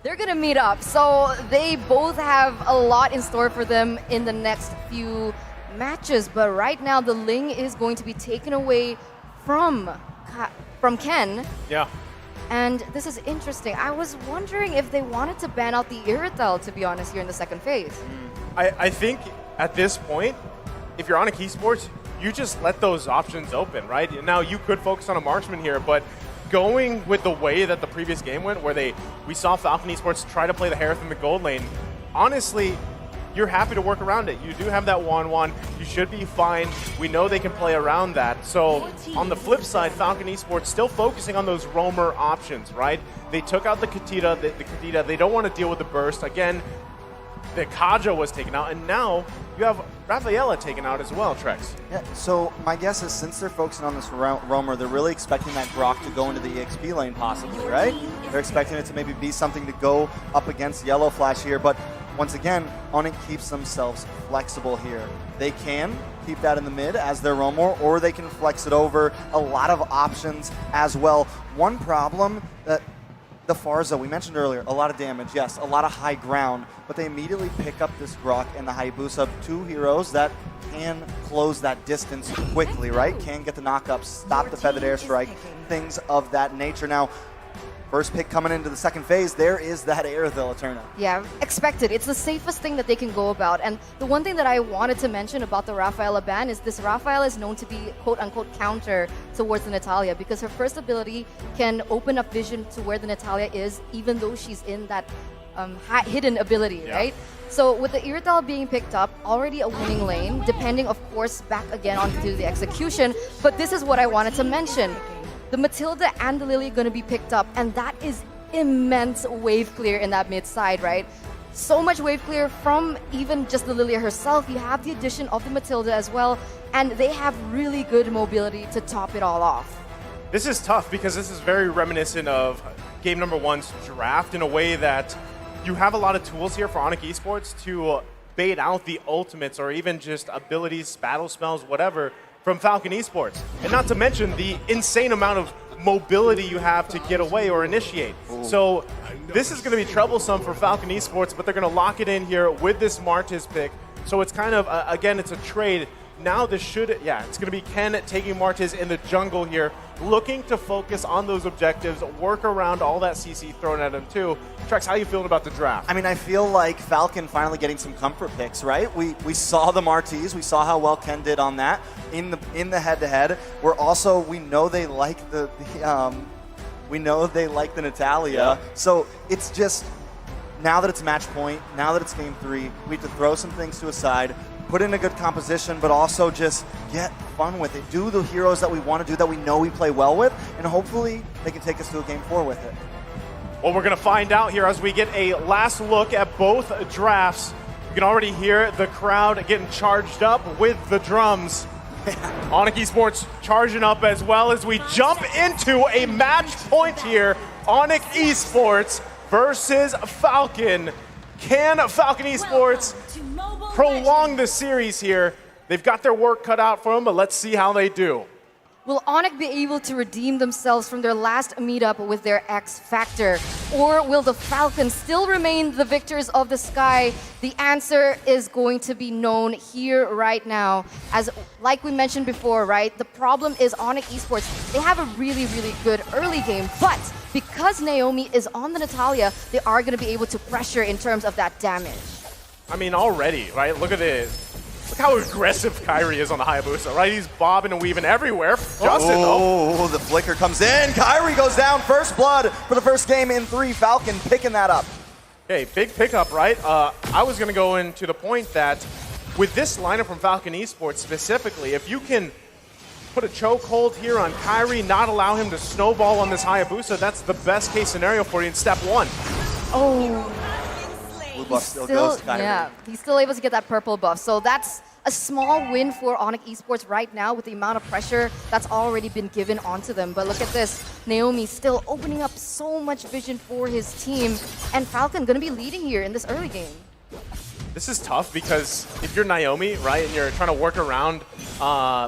they're going to meet up. So they both have a lot in store for them in the next few matches. But right now, the Ling is going to be taken away from Ken. Yeah. And this is interesting. I was wondering if they wanted to ban out the Irritel, to be honest, here in the second phase. I think at this point, if you're on Onic Esports, you just let those options open, right? Now, you could focus on a marksman here, but going with the way that the previous game went, where we saw Falcon Esports try to play the Harith in the gold lane, honestly, you're happy to work around it. You do have that Wanwan. You should be fine. We know they can play around that. So on the flip side, Falcon Esports still focusing on those roamer options, right? They took out the Katita, the Katita. They don't want to deal with the burst. Again, the Kaja was taken out, and now you have Rafaela taken out as well, Trex. Yeah, so my guess is since they're focusing on this roamer, they're really expecting that Grok to go into the EXP lane possibly, right? They're expecting it to maybe be something to go up against Yellow Flash here, but once again, Onic keeps themselves flexible here. They can keep that in the mid as their roamer, or they can flex it over. A lot of options as well. One problem that the Farza, we mentioned earlier, a lot of damage, yes, a lot of high ground, but they immediately pick up this Grok and the Hayabusa, two heroes that can close that distance quickly, right? Can get the knockups, stop the feathered airstrike, things of that nature. Now, first pick coming into the second phase, there is that Aerithil Eterna. Yeah, expected. It's the safest thing that they can go about. And the one thing that I wanted to mention about the Rafaela ban is this Rafaela is known to be quote-unquote counter towards the Natalia, because her first ability can open up vision to where the Natalia is, even though she's in that hidden ability, right? So with the Irrital being picked up, already a winning lane, depending, of course, back again onto the execution. But this is what I wanted to mention. The Matilda and the Lily are going to be picked up, and that is immense wave clear in that mid side, right? So much wave clear from even just the Lilia herself. You have the addition of the Matilda as well, and they have really good mobility to top it all off. This is tough because this is very reminiscent of game number one's draft in a way that you have a lot of tools here for Onic Esports to bait out the ultimates or even just abilities, battle spells, whatever, from Falcon Esports. And not to mention the insane amount of mobility you have to get away or initiate. So this is going to be troublesome for Falcon Esports, but they're going to lock it in here with this Martiz pick. So it's kind of, again, it's a trade. Now this should, it's going to be Ken taking Martiz in the jungle here, looking to focus on those objectives, work around all that CC thrown at him too. Trex, how are you feeling about the draft? I mean, I feel like Falcon finally getting some comfort picks, right? We saw the Martiz, we saw how well Ken did on that in the head-to-head. We know they like the Natalia. Yeah. So it's just, now that it's match point, now that it's game 3, we have to throw some things to a side, put in a good composition, but also just get fun with it. Do the heroes that we want to do, that we know we play well with, and hopefully they can take us to a game 4 with it. Well, we're going to find out here as we get a last look at both drafts. You can already hear the crowd getting charged up with the drums. Onic Esports charging up as well as we jump into a match point here. Onic Esports versus Falcon. Can Falcon Esports prolong the series here? They've got their work cut out for them, but let's see how they do. Will Onic be able to redeem themselves from their last meetup with their X Factor? Or will the Falcons still remain the victors of the sky? The answer is going to be known here right now. As like we mentioned before, right? The problem is Onic Esports, they have a really, really good early game, but because Naomi is on the Natalia, they are going to be able to pressure in terms of that damage. I mean, already, right? Look at this. Look how aggressive Kairi is on the Hayabusa, right? He's bobbing and weaving everywhere. Justin, though. The flicker comes in. Kairi goes down. First blood for the first game in 3. Falcon picking that up. Okay, big pickup, right? I was going to go into the point that with this lineup from Falcon Esports specifically, if you can put a chokehold here on Kairi, not allow him to snowball on this Hayabusa, that's the best case scenario for you in step 1. Oh. Blue buff still goes to Kairi. Yeah, he's still able to get that purple buff. So that's a small win for Onic Esports right now with the amount of pressure that's already been given onto them. But look at this. Naomi still opening up so much vision for his team. And Falcon going to be leading here in this early game. This is tough because if you're Naomi, right, and you're trying to work around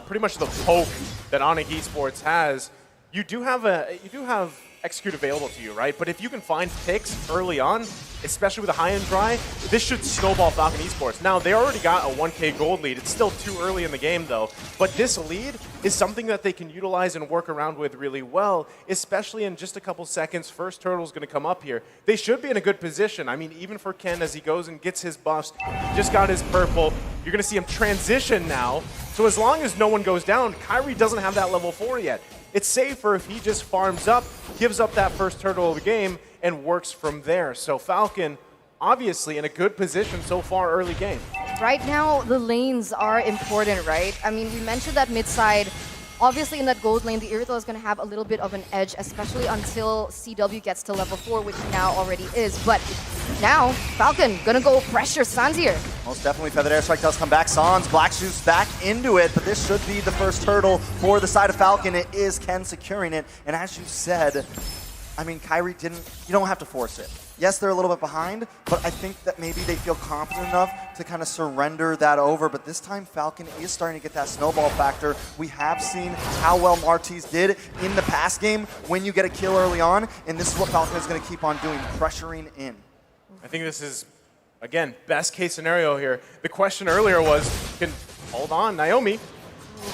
pretty much the poke that Onic Esports has, you do have execute available to you, right? But if you can find picks early on, especially with a high-end dry, this should snowball Falcon Esports. Now, they already got a 1K gold lead. It's still too early in the game, though. But this lead is something that they can utilize and work around with really well, especially in just a couple seconds. First turtle's going to come up here. They should be in a good position. I mean, even for Ken, as he goes and gets his buffs, he just got his purple. You're going to see him transition now. So as long as no one goes down, Kairi doesn't have that level 4 yet. It's safer if he just farms up, gives up that first turtle of the game, and works from there. So Falcon, obviously, in a good position so far early game. Right now, the lanes are important, right? I mean, we mentioned that mid side. Obviously, in that gold lane, the Irithel is going to have a little bit of an edge, especially until CW gets to level 4, which now already is. But now, Falcon going to go pressure Sanz here. Most definitely, Feathered Airstrike does come back. Sanz, Black Shoes back into it, but this should be the first turtle for the side of Falcon. It is Ken securing it, and as you said, I mean, Kairi didn't, you don't have to force it. Yes, they're a little bit behind, but I think that maybe they feel confident enough to kind of surrender that over. But this time, Falcon is starting to get that snowball factor. We have seen how well Martiz did in the past game when you get a kill early on, and this is what Falcon is going to keep on doing, pressuring in. I think this is, again, best case scenario here. The question earlier was, hold on, Naomi.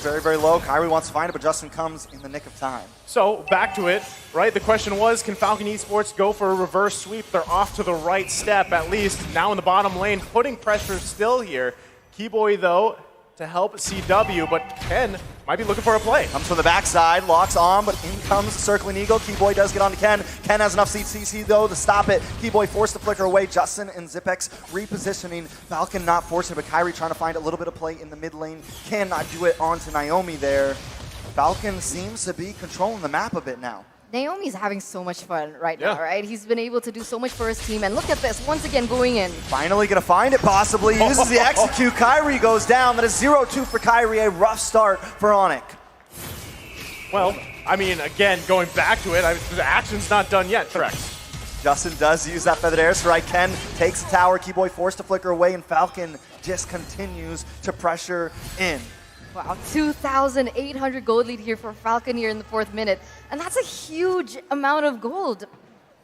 Very, very low. Kairi wants to find it, but Justin comes in the nick of time. So, back to it, right? The question was, can Falcon Esports go for a reverse sweep? They're off to the right step, at least. Now in the bottom lane, putting pressure still here. Keyboy, though, to help CW, but Ken might be looking for a play. Comes from the backside, locks on, but in comes Circling Eagle. Keyboy does get onto Ken. Ken has enough CC, though, to stop it. Keyboy forced to flicker away. Justin and Zipex repositioning. Falcon not forcing, but Kairi trying to find a little bit of play in the mid lane. Cannot do it onto Naomi there. Falcon seems to be controlling the map a bit now. Naomi's having so much fun right now, right? He's been able to do so much for his team, and look at this, once again going in. Finally gonna find it, possibly. Uses the execute. Kairi goes down. That is 0-2 for Kairi. A rough start for Onic. Well, I mean, again, going back to it, the action's not done yet. Correct. Justin does use that Feathered Airstrike. Ken takes the tower. Keyboy forced to flicker away, and Falcon just continues to pressure in. Wow, 2,800 gold lead here for Falcon here in the 4th minute. And that's a huge amount of gold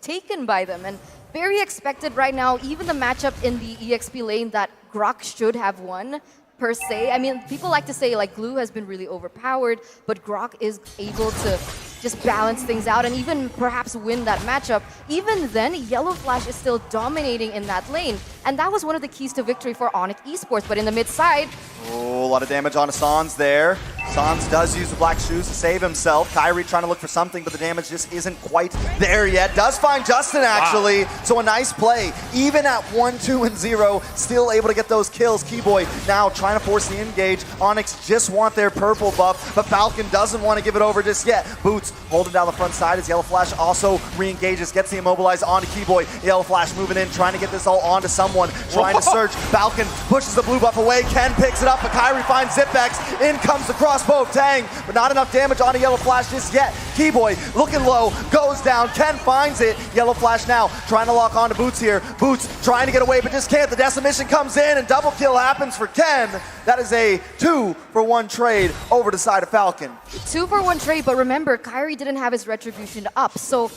taken by them. And very expected right now, even the matchup in the EXP lane that Grok should have won, per se. I mean, people like to say, like, Glue has been really overpowered, but Grok is able to just balance things out and even perhaps win that matchup. Even then, Yellow Flash is still dominating in that lane. And that was one of the keys to victory for Onic Esports. But in the mid side, oh, a lot of damage on Sanz there. Sanz does use the Black Shoes to save himself. Kairi trying to look for something, but the damage just isn't quite there yet. Does find Justin, actually. Wow. So a nice play. Even at 1-2 and 0, still able to get those kills. Keyboy now trying to force the engage. Onyx just want their purple buff, but Falcon doesn't want to give it over just yet. Boots holding down the front side as Yellow Flash also re-engages, gets the immobilized onto Keyboy. Yellow Flash moving in, trying to get this all onto someone, trying to search. Falcon pushes the blue buff away. Ken picks it up, but Kairi finds Zipex. In comes the crossbow of Tang, but not enough damage onto Yellow Flash just yet. Keyboy looking low, goes down. Ken finds it. Yellow Flash now trying to lock onto Boots here. Boots trying to get away, but just can't. The Decimation comes in, and double kill happens for Ken. That is a 2-for-1 trade over the side of Falcon. 2-for-1 trade, but remember, Kairi didn't have his Retribution up, so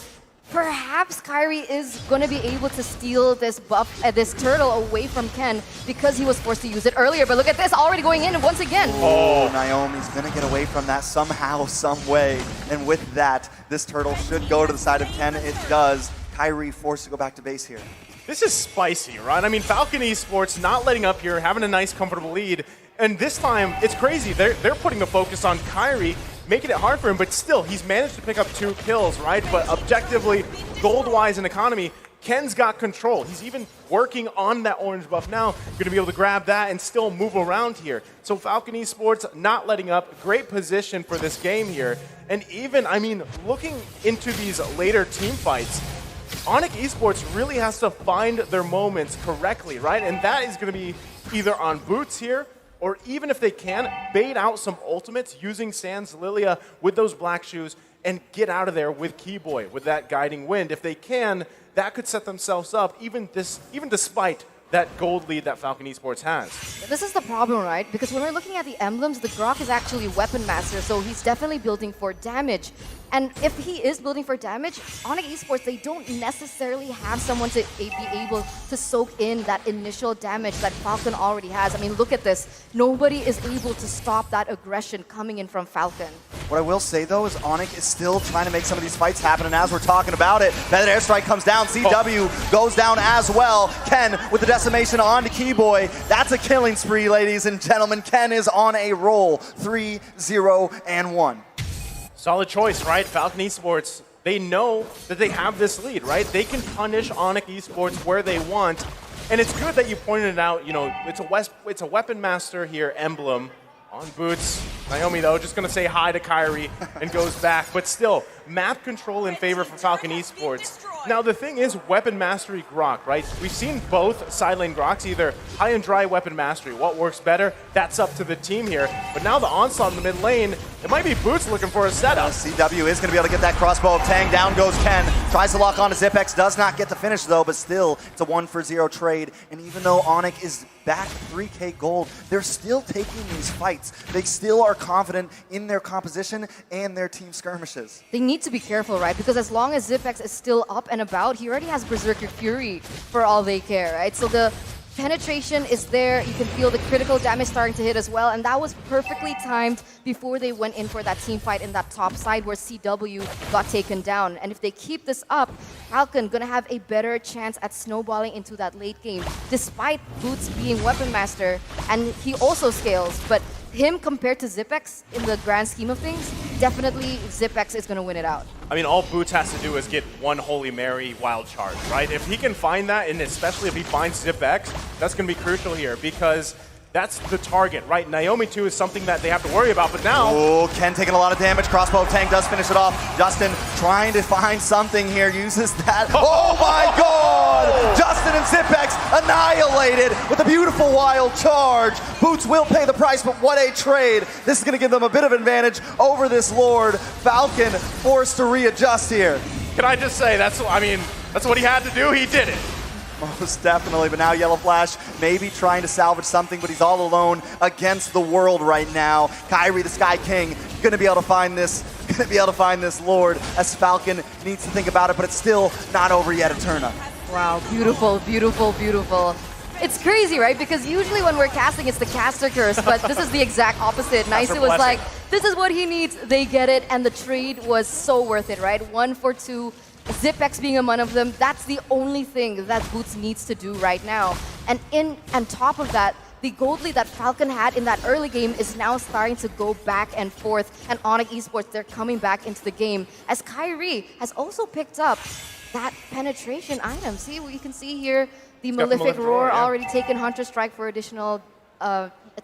perhaps Kairi is going to be able to steal this buff, this turtle away from Ken because he was forced to use it earlier. But look at this, already going in once again. Oh, Naomi's going to get away from that somehow, some way. And with that, this turtle should go to the side of Ken. It does. Kairi forced to go back to base here. This is spicy, right? I mean, Falcon Esports not letting up here, having a nice, comfortable lead. And this time, it's crazy. They're putting the focus on Kairi, making it hard for him, but still, he's managed to pick up 2 kills, right? But objectively, gold-wise and economy, Ken's got control. He's even working on that orange buff now. Going to be able to grab that and still move around here. So Falcon Esports not letting up. Great position for this game here. And even, I mean, looking into these later team fights, Onic Esports really has to find their moments correctly, right? And that is going to be either on Boots here, or even if they can, bait out some ultimates using Sanz Lylia with those Black Shoes and get out of there with Keyboy, with that guiding wind. If they can, that could set themselves up, even despite that gold lead that Falcon Esports has. This is the problem, right? Because when we're looking at the emblems, the Grok is actually Weapon Master, so he's definitely building for damage. And if he is building for damage, Onic Esports, they don't necessarily have someone to be able to soak in that initial damage that Falcon already has. I mean, look at this. Nobody is able to stop that aggression coming in from Falcon. What I will say, though, is Onic is still trying to make some of these fights happen, and as we're talking about it, that airstrike comes down, CW goes down as well. Ken with the decimation on to Keyboy. That's a killing spree, ladies and gentlemen. Ken is on a roll, 3-0-1. Solid choice, right? Falcon Esports, they know that they have this lead, right? They can punish Onic Esports where they want. And it's good that you pointed it out, you know, it's a Weapon Master here emblem on boots. Naomi, though, just going to say hi to Kairi and goes back. But still, map control in favor for Falcon Esports. Now, the thing is Weapon Mastery Grok, right? We've seen both side lane Groks, either high and dry Weapon Mastery. What works better? That's up to the team here. But now the onslaught in the mid lane, it might be Boots looking for a setup. CW is going to be able to get that crossbow of Tang. Down goes Ken. Tries to lock onto Zipex. Does not get the finish, though, but still, it's a 1-for-0 trade. And even though Onic is back 3K gold, they're still taking these fights. They still are confident in their composition and their team skirmishes. They need to be careful, right? Because as long as Zipex is still up and about, he already has Berserker Fury for all they care, right? So the penetration is there. You can feel the critical damage starting to hit as well. And that was perfectly timed before they went in for that team fight in that top side where CW got taken down. And if they keep this up, Falcon gonna have a better chance at snowballing into that late game, despite Boots being Weapon Master. And he also scales, but him compared to Zipex in the grand scheme of things, definitely Zipex is going to win it out. I mean, all Boots has to do is get one Holy Mary wild charge, right? If he can find that, and especially if he finds Zipex, that's going to be crucial here because that's the target, right? Naomi 2 is something that they have to worry about, but now... Oh, Ken taking a lot of damage. Crossbow of Tang does finish it off. Justin trying to find something here, uses that. Oh my god! Justin and Zipex annihilated with a beautiful wild charge. Boots will pay the price, but what a trade. This is going to give them a bit of advantage over this Lord. Falcon forced to readjust here. Can I just say, that's what he had to do. He did it. Most definitely, but now Yellow Flash maybe trying to salvage something, but he's all alone against the world right now. Kairi, the Sky King, gonna be able to find this Lord as Falcon needs to think about it, but it's still not over yet, Eterna. Wow, beautiful, beautiful, beautiful. It's crazy, right? Because usually when we're casting, it's the caster curse, but this is the exact opposite. Nice was like, this is what he needs, they get it, and the trade was so worth it, right? 1 for 2. Zipex being one of them, that's the only thing that Boots needs to do right now. And on top of that, the gold lead that Falcon had in that early game is now starting to go back and forth. And Onic Esports, they're coming back into the game. As Kairi has also picked up that penetration item. See, you can see here, the Malefic Roar already taken Hunter Strike for additional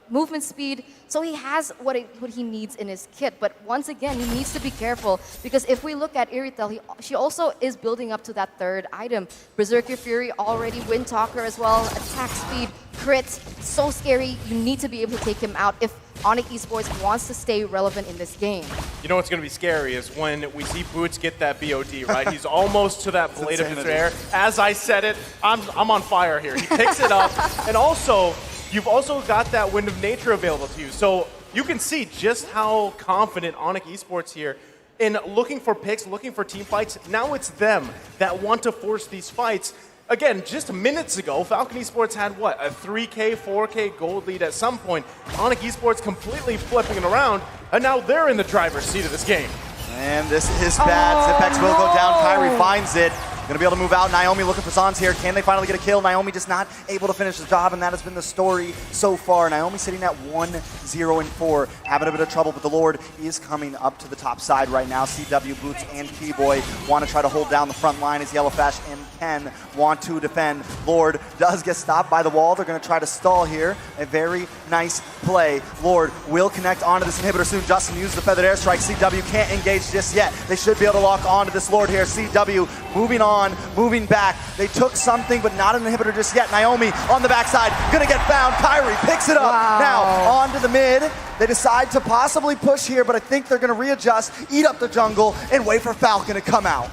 movement speed. So he has what he needs in his kit. But once again, he needs to be careful because if we look at Iritel, she also is building up to that third item. Berserker Fury already, Wind Talker as well, attack speed, crit, so scary. You need to be able to take him out if Onic Esports wants to stay relevant in this game. You know what's going to be scary is when we see Boots get that BOD, right? He's almost to that Blade of Despair. As I said it, I'm on fire here. He picks it up, and also, you've also got that Wind of Nature available to you. So you can see just how confident Onic Esports here in looking for picks, looking for team fights. Now it's them that want to force these fights. Again, just minutes ago, Falcon Esports had what, a 3K, 4K gold lead at some point. Onic Esports completely flipping it around, and now they're in the driver's seat of this game. And this is bad. Zipex will go down. Kairi finds it. Gonna be able to move out. Naomi looking for Sanz here. Can they finally get a kill? Naomi just not able to finish the job, and that has been the story so far. Naomi sitting at 1-0-4, having a bit of trouble, but the Lord is coming up to the top side right now. CW, Boots, and Keyboy want to try to hold down the front line as Yellow Flash and Ken want to defend. Lord does get stopped by the wall. They're gonna try to stall here. A very nice play. Lord will connect onto this inhibitor soon. Justin uses the feathered airstrike. CW can't engage just yet. They should be able to lock onto this Lord here. CW moving on, moving back. They took something, but not an inhibitor just yet. Naomi on the backside, gonna get found. Kairi picks it up. Wow. Now onto the mid. They decide to possibly push here, but I think they're gonna readjust, eat up the jungle, and wait for Falcon to come out.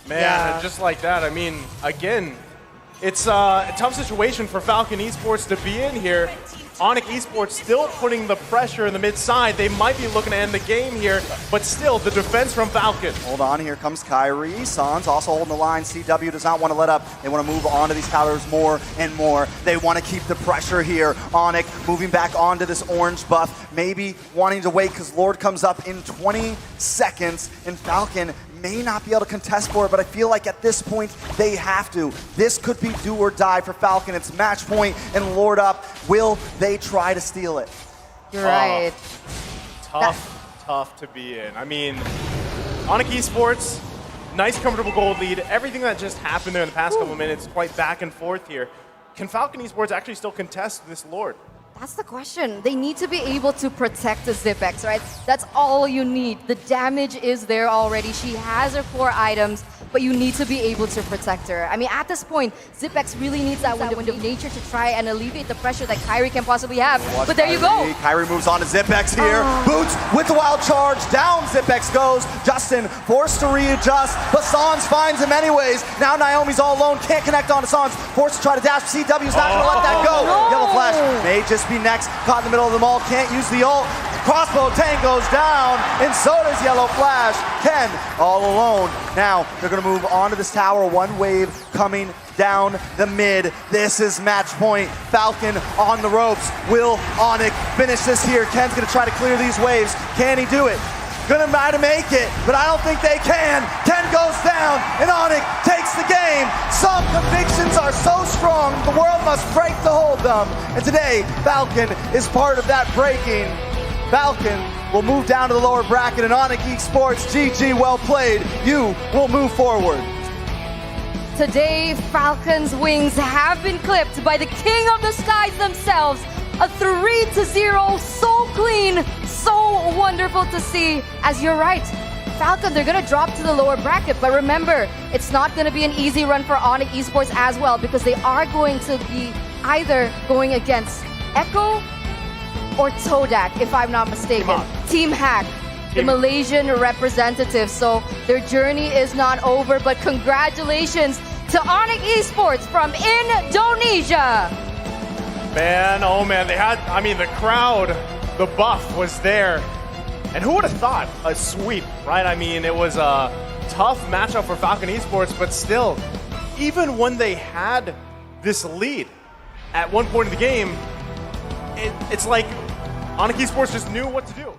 Man, and just like that, I mean, again, it's a tough situation for Falcon Esports to be in here. Onic Esports still putting the pressure in the mid side. They might be looking to end the game here, but still the defense from Falcon. Hold on, here comes Kairi. Sanz also holding the line. CW does not want to let up. They want to move on to these towers more and more. They want to keep the pressure here. Onic moving back onto this orange buff, maybe wanting to wait because Lord comes up in 20 seconds, and Falcon may not be able to contest for it, but I feel like at this point they have to. This could be do or die for Falcon. It's match point and Lord up. Will they try to steal it? You're right. Tough to be in. I mean, Onic Esports, nice comfortable gold lead. Everything that just happened there in the past couple of minutes, quite back and forth here. Can Falcon Esports actually still contest this Lord? That's the question. They need to be able to protect the Zipex, right? That's all you need. The damage is there already. She has her core items, but you need to be able to protect her. I mean, at this point, Zipex really needs that wind of nature to try and alleviate the pressure that Kairi can possibly have. But there you go. Kairi moves on to Zipex here. Boots with the wild charge. Down Zipex goes. Justin forced to readjust, but Sanz finds him anyways. Now Naomi's all alone. Can't connect onto Sanz. Forced to try to dash. CW's not going to let that go. No. Yellow Flash may just be next. Caught in the middle of them all. Can't use the ult. Crossbow Tang goes down, and so does Yellow Flash. Ken all alone. Now they're going to move on to this tower. One wave coming down the mid. This is match point. Falcon on the ropes. Will Onic finish this here? Ken's going to try to clear these waves. Can he do it? Gonna try to make it, but I don't think they can. Ken goes down, and Onic takes the game. Some convictions are so strong, the world must break to hold them. And today, Falcon is part of that breaking. Falcon will move down to the lower bracket, and Onic Esports, GG, well played. You will move forward. Today, Falcon's wings have been clipped by the King of the Skies themselves. A 3-0, so clean, so wonderful to see. As you're right, Falcon, they're going to drop to the lower bracket, but remember, it's not going to be an easy run for Onic Esports as well, because they are going to be either going against Echo or Todak, if I'm not mistaken. Team Hack, the Malaysian representative. So their journey is not over, but congratulations to Onic Esports from Indonesia. Man, oh man, they had, I mean, the crowd, the buff was there. And who would have thought a sweep, right? I mean, it was a tough matchup for Falcon Esports, but still, even when they had this lead at one point in the game, it's like Onic Esports just knew what to do.